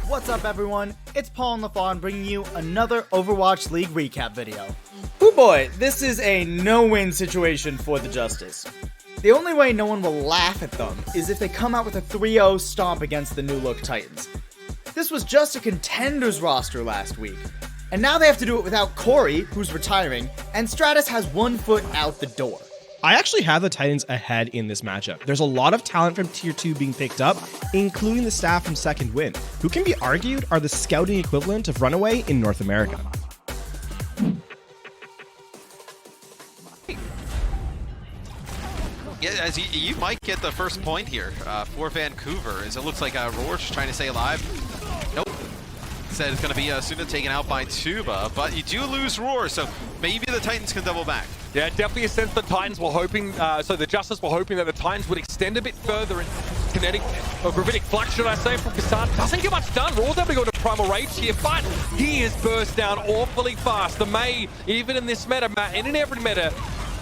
What's up everyone, it's Paul and LaFon bringing you another Overwatch League recap video. Oh boy, this is a no-win situation for the Justice. The only way no one will laugh at them is if they come out with a 3-0 stomp against the new-look Titans. This was just a contenders roster last week, and now they have to do it without Corey, who's retiring, and Stratus has 1 foot out the door. I actually have the Titans ahead in this matchup. There's a lot of talent from Tier 2 being picked up, including the staff from Second Wind, who can be argued are the scouting equivalent of Runaway in North America. Yeah, as you might get the first point here for Vancouver, as it looks like Roar's trying to stay alive. Nope. Said it's going to be Suna taken out by Tuba, but you do lose Roar, so maybe the Titans can double back. Yeah, definitely a sense the Titans were hoping, the Justice were hoping that the Titans would extend a bit further in kinetic, or gravitic flux, should I say, from Kassan. Doesn't get much done. Roar's able to go to Primal Rage here, but he is burst down awfully fast. The Mei, even in this meta, and in every meta,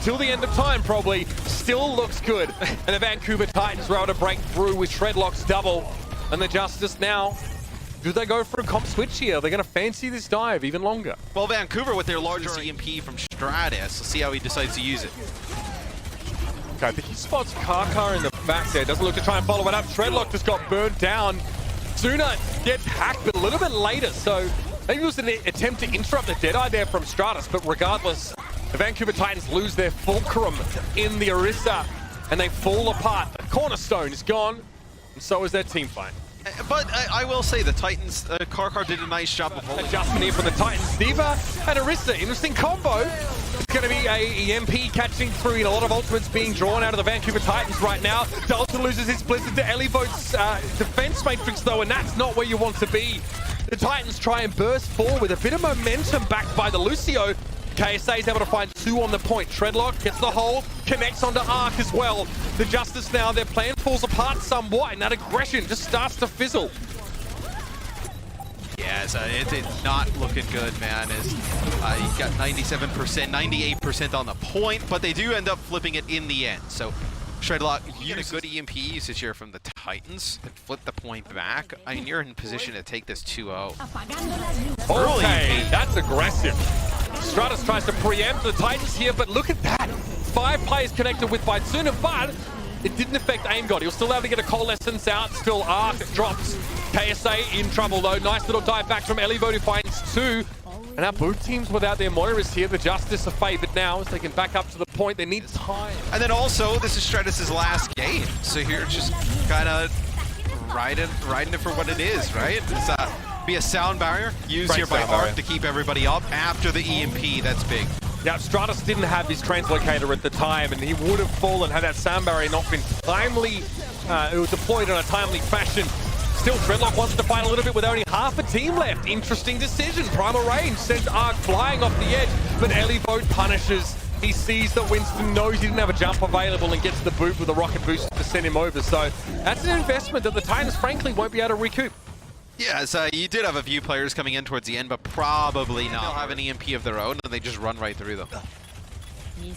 till the end of time probably, still looks good. And the Vancouver Titans were able to break through with Shredlock's double. And the Justice now, do they go for a comp switch here? They're going to fancy this dive even longer. Well, Vancouver with their largest EMP from Stratus, let's see how he decides to use it. Okay, I think he spots Karkar in the back there. Doesn't look to try and follow it up. Shredlock just got burned down. Suna gets hacked, but a little bit later, so maybe it was an attempt to interrupt the Deadeye there from Stratus, but regardless, the Vancouver Titans lose their fulcrum in the Orisa, and they fall apart. The cornerstone is gone, and so is their team fight. But I will say the Titans, Karkar did a nice job of holding. Adjustment here from the Titans. Diva and Orisa, interesting combo. It's going to be a EMP catching through, and a lot of ultimates being drawn out of the Vancouver Titans right now. Dalton loses his Blizzard to Elivote's defense matrix though, and that's not where you want to be. The Titans try and burst forward with a bit of momentum backed by the Lucio. KSA is able to find 2 on the point. Shredlock gets the hold, connects onto Arc as well. The Justice now, their plan falls apart somewhat, and that aggression just starts to fizzle. Yeah, it's not looking good, man. He's got 97%, 98% on the point, but they do end up flipping it in the end. So Shredlock, you get a good EMP usage here from the Titans and flip the point back. I mean, you're in position to take this 2-0. Okay, that's aggressive. Stratus tries to preempt the Titans here, but look at that. 5 players connected with Suna, but it didn't affect Aim God. He'll still able to get a Coalescence out. Still Arc drops. KSA in trouble though. Nice little dive back from Elivote who finds 2. And now both teams without their Moiras here. The Justice are favored now as they can back up to the point. They need time. And then also, this is Stratus' last game. So you're just kind of riding it for what it is, right? It's be a sound barrier used here by Arc to keep everybody up after the EMP. That's big. Now, Stratus didn't have his translocator at the time, and he would have fallen had that sound barrier not been timely, it was deployed in a timely fashion. Still, Shredlock wants to fight a little bit with only half a team left. Interesting decision. Primal Range sends Arc flying off the edge, but Elivote punishes. He sees that Winston knows he didn't have a jump available and gets the boot with a rocket boost to send him over. So that's an investment that the Titans, frankly, won't be able to recoup. Yeah, so you did have a few players coming in towards the end, but probably not. They'll have an EMP of their own, and they just run right through them.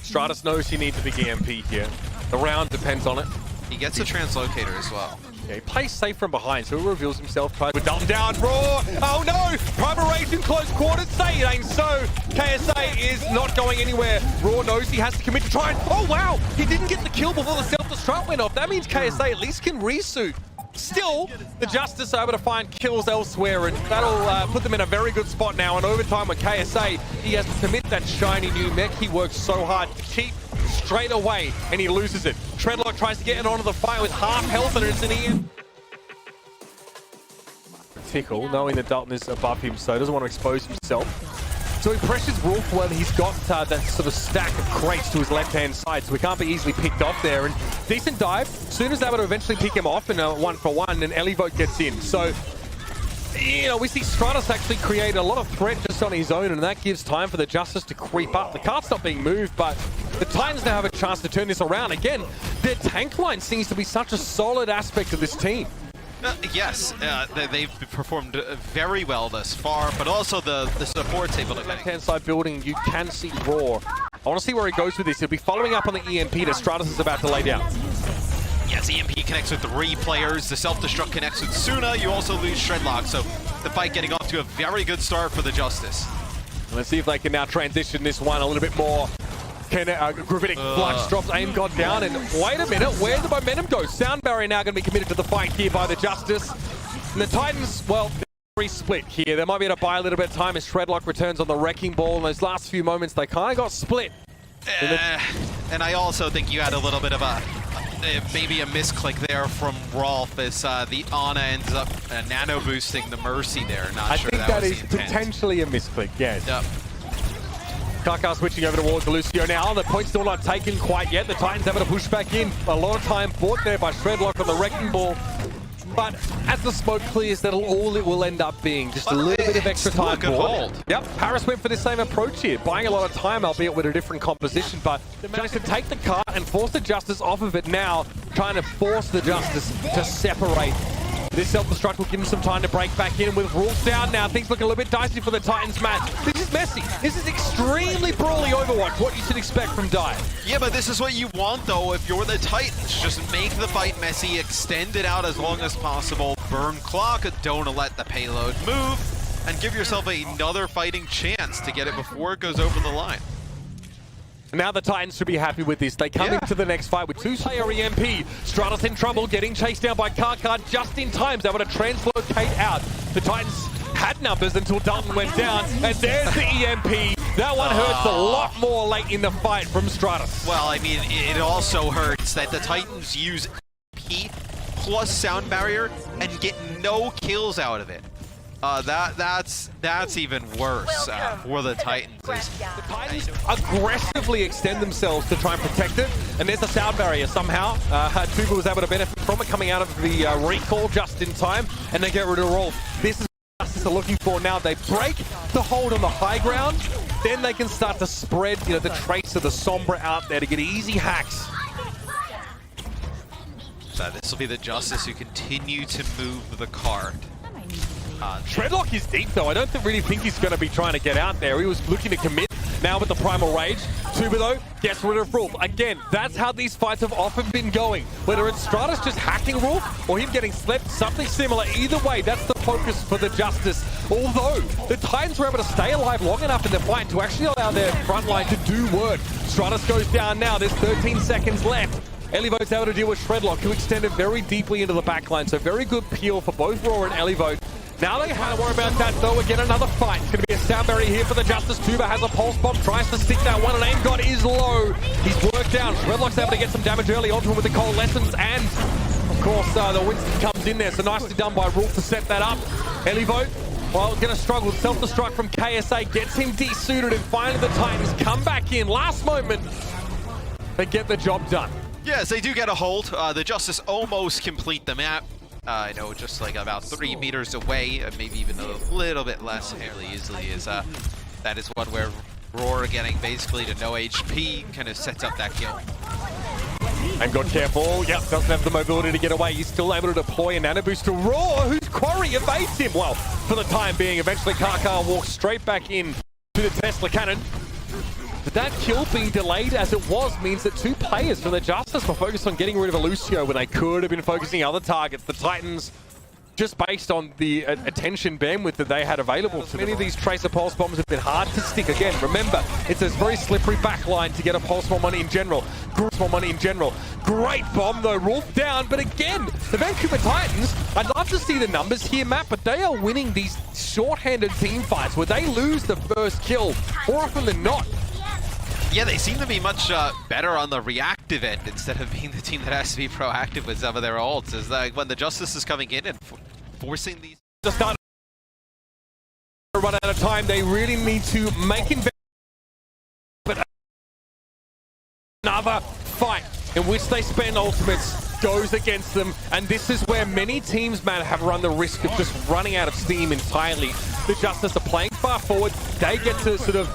Stratus knows he needs a big EMP here. The round depends on it. He gets a translocator as well. Yeah, he plays safe from behind, so he reveals himself. Tries to dumb down Raw. Oh no! Primal Rage in close quarters. Say it ain't so. KSA is not going anywhere. Raw knows he has to commit to try and... Oh wow! He didn't get the kill before the self-destruct went off. That means KSA at least can resuit. Still, the Justice are able to find kills elsewhere, and that'll put them in a very good spot now. And overtime with KSA, he has to commit that shiny new mech he works so hard to keep straight away, and he loses it. Shredlock tries to get it onto the fight with half health, and it's an EM. Tickle, knowing that Dalton is above him, so doesn't want to expose himself. So he pressures Wolf when he's got that sort of stack of crates to his left-hand side, so he can't be easily picked off there. And decent dive. Soon able to eventually pick him off in a 1-for-1, and Elivote gets in. So, you know, we see Stratus actually create a lot of threat just on his own, and that gives time for the Justice to creep up. The cart's not being moved, but the Titans now have a chance to turn this around. Again, their tank line seems to be such a solid aspect of this team. Yes, they've performed very well thus far, but also the support's able to... Left-hand side building, you can see Raw. I want to see where he goes with this. He'll be following up on the EMP that Stratus is about to lay down. Yes, EMP connects with 3 players. The self-destruct connects with Suna. You also lose Shredlock. So the fight getting off to a very good start for the Justice. Let's see if they can now transition this one a little bit more. Gravitic Flux drops aim god down, and wait a minute, where'd the momentum go? Sound Barrier now going to be committed to the fight here by the Justice. And the Titans, well, they're split here. They might be able to buy a little bit of time as Shredlock returns on the Wrecking Ball. In those last few moments, they kind of got split. And I also think you had a little bit of maybe a misclick there from Rolf as the Ana ends up nano boosting the Mercy there. Not sure that was the intent. Potentially a misclick, yes. Yep. Kaka switching over towards Lucio now. The point's still not taken quite yet. The Titans having to push back in. A lot of time bought there by Shredlock on the Wrecking Ball. But as the smoke clears, that'll all it will end up being. Just a little bit of extra time bought. Yep, Paris went for the same approach here, buying a lot of time, albeit with a different composition, but they managed to take the cart and force the Justice off of it now, trying to force the Justice to separate. This self-destruct will give them some time to break back in, and with rules down now, things look a little bit dicey for the Titans, Matt. This is messy. This is extremely brawly Overwatch, what you should expect from Dive. Yeah, but this is what you want, though, if you're the Titans. Just make the fight messy, extend it out as long as possible, burn clock, don't let the payload move, and give yourself another fighting chance to get it before it goes over the line. Now the Titans should be happy with this. They come into the next fight with 2-player EMP. Stratus in trouble, getting chased down by Kaka just in time. They're able to translocate out. The Titans had numbers until Dalton went down, and there's the EMP. That one hurts a lot more late in the fight from Stratus. Well, I mean, it also hurts that the Titans use EMP plus Sound Barrier and get no kills out of it. That's even worse for the Titans. The Titans aggressively extend themselves to try and protect it, and there's the Sound Barrier somehow. Tuba was able to benefit from it coming out of the recall just in time, and they get rid of Rolf. This is what Justice are looking for now. They break the hold on the high ground, then they can start to spread, the trace of the Sombra out there to get easy hacks. So this will be the Justice who continue to move the card. Shredlock is deep though. I don't really think he's going to be trying to get out there. He was looking to commit now with the Primal Rage. Tuba though gets rid of Rolf. Again, that's how these fights have often been going. Whether it's Stratus just hacking Rolf or him getting slept, something similar. Either way, that's the focus for the Justice. Although the Titans were able to stay alive long enough in the fight to actually allow their front line to do work. Stratus goes down now. There's 13 seconds left. Elivote's able to deal with Shredlock, who extended very deeply into the backline. So very good peel for both Raw and Elivote. Now they have to worry about that though. Again, another fight. It's going to be a Sound Barrier here for the Justice. Tuba has a Pulse Bomb, tries to stick that one, and aim god is low. He's worked out. Shredlock's able to get some damage early onto him with the Coalescence, and of course the Winston comes in there. So nicely done by Rolf to set that up. Elivote, well, going to struggle. Self-destruct from KSA gets him desuited, and finally the Titans come back in. Last moment, they get the job done. Yes, they do get a hold. The Justice almost complete the map. I know, just like about 3 meters away, maybe even a little bit less fairly easily. That is one where Roar getting basically to no HP kind of sets up that kill. And got careful. Yep, doesn't have the mobility to get away. He's still able to deploy a nano boost to Roar, whose quarry evades him. Well, for the time being, eventually Kaka walks straight back in to the Tesla cannon. But that kill being delayed as it was means that 2 players from the Justice were focused on getting rid of a Lucio when they could have been focusing on other targets. The Titans, just based on the attention bandwidth that they had available to them. Many of these Tracer Pulse Bombs have been hard to stick. Again, remember, it's a very slippery backline to get a Pulse Bomb in general. Great bomb though, Rolf down, but again, the Vancouver Titans, I'd love to see the numbers here, Matt, but they are winning these short-handed team fights where they lose the first kill more often than not. Yeah, they seem to be much better on the reactive end instead of being the team that has to be proactive with some of their ults. Is like when the Justice is coming in and forcing these... Just start to run out of time. They really need to make investment. But another fight in which they spend ultimates goes against them, and this is where many teams, man, have run the risk of just running out of steam entirely. The Justice are playing far forward. They get to sort of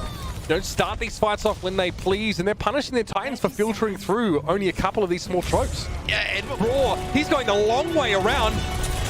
start these fights off when they please, and they're punishing their Titans for filtering through only a couple of these small tropes. Yeah, and Raw, he's going a long way around.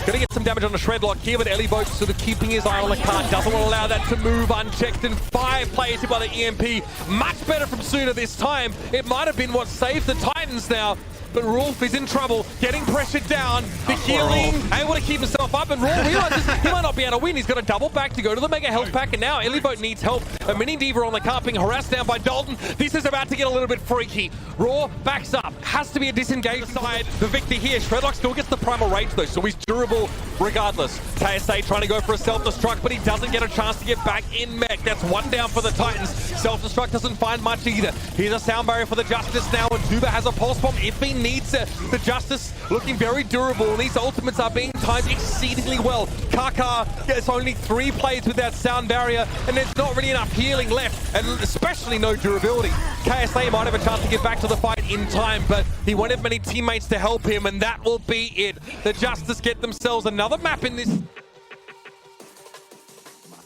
Gonna get some damage on the Shredlock here, but Elivote sort of keeping his eye on the card. Doesn't want to allow that to move unchecked, and 5 players hit by the EMP. Much better from Suna this time. It might have been what saved the Titans now. but Rolf is in trouble, getting pressured down. The healing, able to keep himself up, and Rolf realizes he might not be able to win. He's got a double back to go to the Mega Health Pack, and now Elivote needs help. A mini Diva on the cart being harassed down by Dalton. This is about to get a little bit freaky. Raw backs up, has to be a disengaged side. The victor here, Shredlock still gets the primal rage though, so he's durable regardless. KSA trying to go for a self-destruct, but he doesn't get a chance to get back in mech. That's one down for the Titans. Self-destruct doesn't find much either. Here's a sound barrier for the Justice now, and Zuba has a pulse bomb if he needs it. The Justice looking very durable, and these ultimates are being timed exceedingly well. Kaka gets only 3 plays with that sound barrier, and there's not really enough healing left, and especially no durability. KSA might have a chance to get back to the fight in time, but he won't have many teammates to help him, and that will be it. The Justice get themselves another map in this.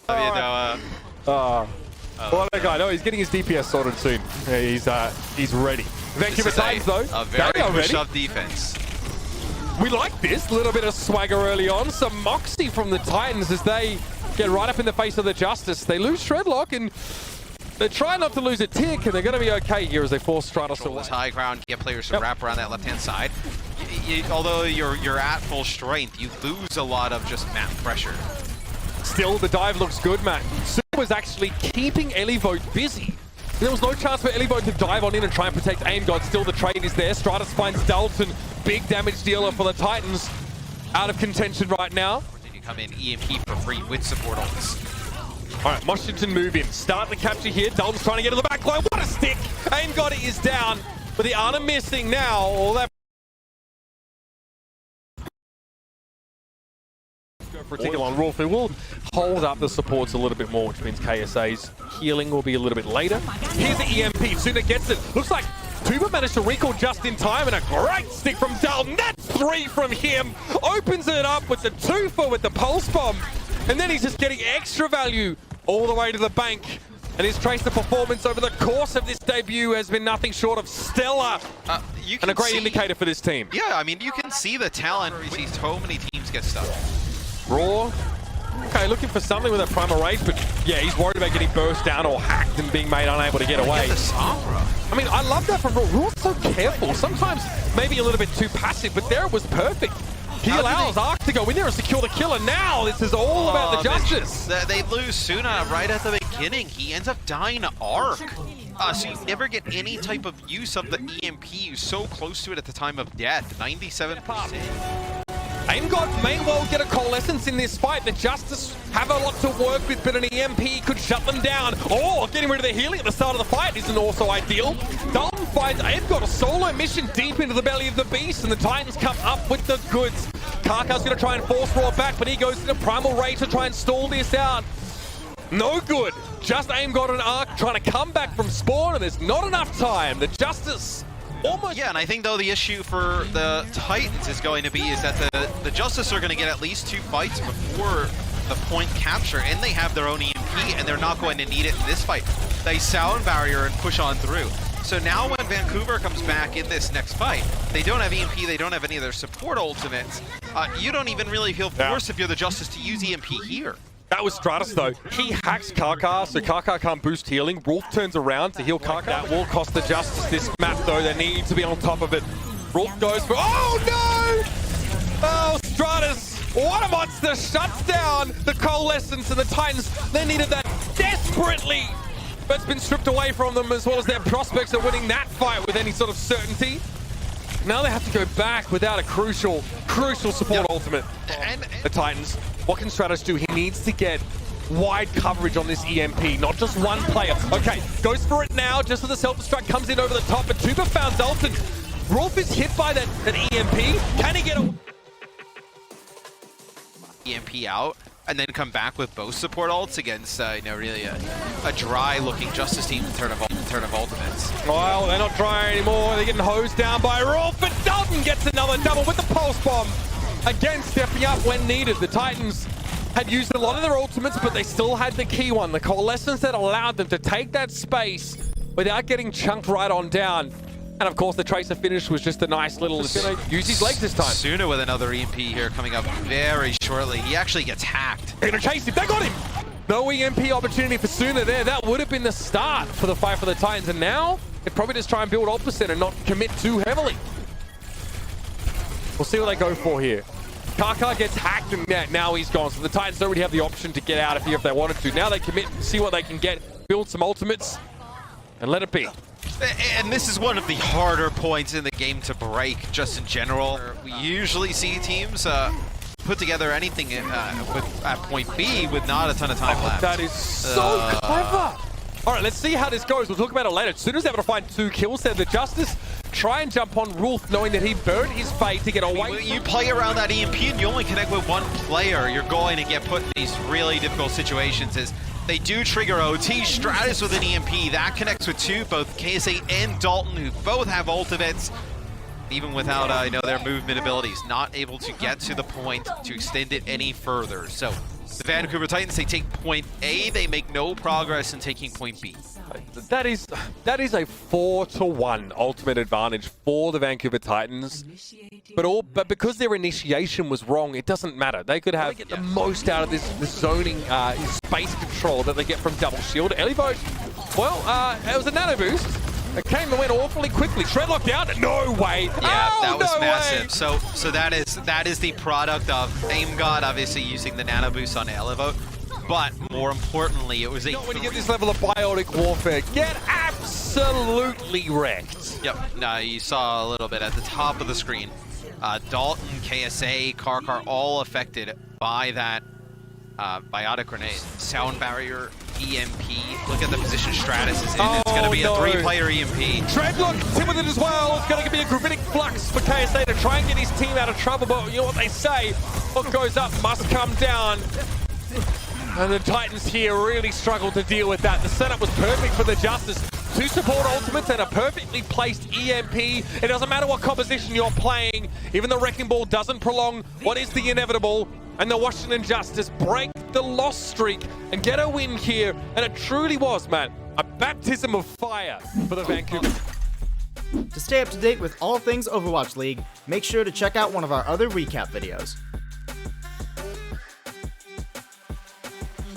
Well, that guy, no, he's getting his DPS sorted soon. Yeah, he's ready. Vancouver Titans, though, a very push-up defense. We like this. A little bit of swagger early on. Some moxie from the Titans as they get right up in the face of the Justice. They lose Shredlock, and they try not to lose a tick, and they're going to be okay here as they force Stratos away. High ground, get players to wrap around that left-hand side. Although you're at full strength, you lose a lot of just map pressure. Still, the dive looks good, Matt. Sue was actually keeping Elivote busy. There was no chance for Elivote to dive on in and try and protect Aim God. Still, the trade is there. Stratos finds Dalton. Big damage dealer for the Titans. Out of contention right now. Did you come in EMP for free with support ults? All right, Washington move in. Start the capture here. Dalton's trying to get to the back line. What a stick! Aim God is down, but the Ana missing now. All that for a tickle on Rolf, who will hold up the supports a little bit more, which means KSA's healing will be a little bit later. Here's the EMP. Sooner gets it. Looks like Tuba managed to recall just in time, and a great stick from Dalton. That's 3 from him. Opens it up with the 2-for with the pulse bomb, and then he's just getting extra value all the way to the bank. And his Tracer performance over the course of this debut has been nothing short of stellar. And a great indicator for this team. Yeah, I mean, you can see the talent. We see so many teams get stuck. Raw. Okay, looking for something with that primal rage, but yeah, he's worried about getting burst down or hacked and being made unable to get away. I mean, I love that from Raw. Raw's so careful. Sometimes maybe a little bit too passive, but there it was perfect. He allows Arc to go in there and secure the kill, and now this is all about the Justice. They lose Suna right at the beginning. He ends up dying to Arc. So you never get any type of use of the EMP. You're so close to it at the time of death, 97%. Aim God may well get a coalescence in this fight. The Justice have a lot to work with, but an EMP could shut them down. Oh, getting rid of the healing at the start of the fight isn't also ideal. Dalton finds Aim God a solo mission deep into the belly of the beast, and the Titans come up with the goods. Kaka's going to try and force Raw back, but he goes into Primal Rage to try and stall this out. No good. Just Aim God and Arc trying to come back from spawn, and there's not enough time. The Justice almost... Yeah, and I think, though, the issue for the Titans is going to be is that the Justice are going to get at least 2 fights before the point capture, and they have their own EMP, and they're not going to need it in this fight. They sound barrier and push on through. So now when Vancouver comes back in this next fight, they don't have EMP, they don't have any of their support ultimates. You don't even really feel forced if you're the Justice to use EMP here. That was Stratos, though. He hacks Kaka, so Kaka can't boost healing. Rolf turns around to heal Kaka. That will cost the Justice this map, though. They need to be on top of it. Rolf goes for... Oh, no! Oh, Stratos! What a monster! Shuts down the Coalescence, and the Titans, they needed that desperately. But it's been stripped away from them, as well as their prospects of winning that fight with any sort of certainty. Now they have to go back without a crucial support ultimate. And the Titans. What can Stratos do? He needs to get wide coverage on this EMP, not just one player. Okay, goes for it now, just as the self-destruct comes in over the top, but Tuba found Dalton. Rolf is hit by that EMP. Can he get a... EMP out, and then come back with both support ults against, really a dry-looking Justice team in turn of ultimates. Well, they're not dry anymore. They're getting hosed down by Rolf, but Dalton gets another double with the pulse bomb. Again, stepping up when needed. The Titans had used a lot of their ultimates, but they still had the key one, the Coalescence that allowed them to take that space without getting chunked right on down. And of course, the Tracer finish was just a nice little... He's going to use his legs this time. Sooner with another EMP here coming up very shortly. He actually gets hacked. They're going to chase him. They got him! No EMP opportunity for Sooner there. That would have been the start for the fight for the Titans. And now, they probably just try and build opposite and not commit too heavily. We'll see what they go for here. Kaka gets hacked and now he's gone. So the Titans don't really have the option to get out of here if they wanted to. Now they commit, see what they can get, build some ultimates, and let it be. And this is one of the harder points in the game to break, just in general. We usually see teams put together anything at point B with not a ton of time left. That is so clever. All right, let's see how this goes. We'll talk about it later. As soon as they're able to find 2 kills there, the Justice try and jump on Rolf, knowing that he burned his fate to get away. When you play around that EMP and you only connect with one player, you're going to get put in these really difficult situations. As they do trigger OT, Stratus with an EMP, that connects with 2, both KSA and Dalton, who both have ultimates. Even without their movement abilities, not able to get to the point to extend it any further. So the Vancouver Titans, they take point A, they make no progress in taking point B. That is a 4-1 ultimate advantage for the Vancouver Titans. But because their initiation was wrong, it doesn't matter. They could have the most out of this zoning space control that they get from Double Shield. Elivote, well, it was a nano boost. It came and went awfully quickly. Shredlock down. No way. Yeah, oh, that was no massive. Way. So that is the product of Aim God obviously using the nano boost on Elivote. But more importantly, it was a... When you get this level of biotic warfare, get absolutely wrecked. Yep. No, you saw a little bit at the top of the screen. Dalton, KSA, Karkar, all affected by that biotic grenade. Sound barrier, EMP. Look at the position Stratus is in. It's going to be a 3-player EMP. Shredlock hit with it as well. It's going to be a gravitic flux for KSA to try and get his team out of trouble. But you know what they say? What goes up must come down. And the Titans here really struggle to deal with that. The setup was perfect for the Justice. 2 support ultimates and a perfectly placed EMP. It doesn't matter what composition you're playing. Even the Wrecking Ball doesn't prolong what is the inevitable. And the Washington Justice break the loss streak and get a win here. And it truly was, man, a baptism of fire for the Vancouver. To stay up to date with all things Overwatch League, make sure to check out one of our other recap videos.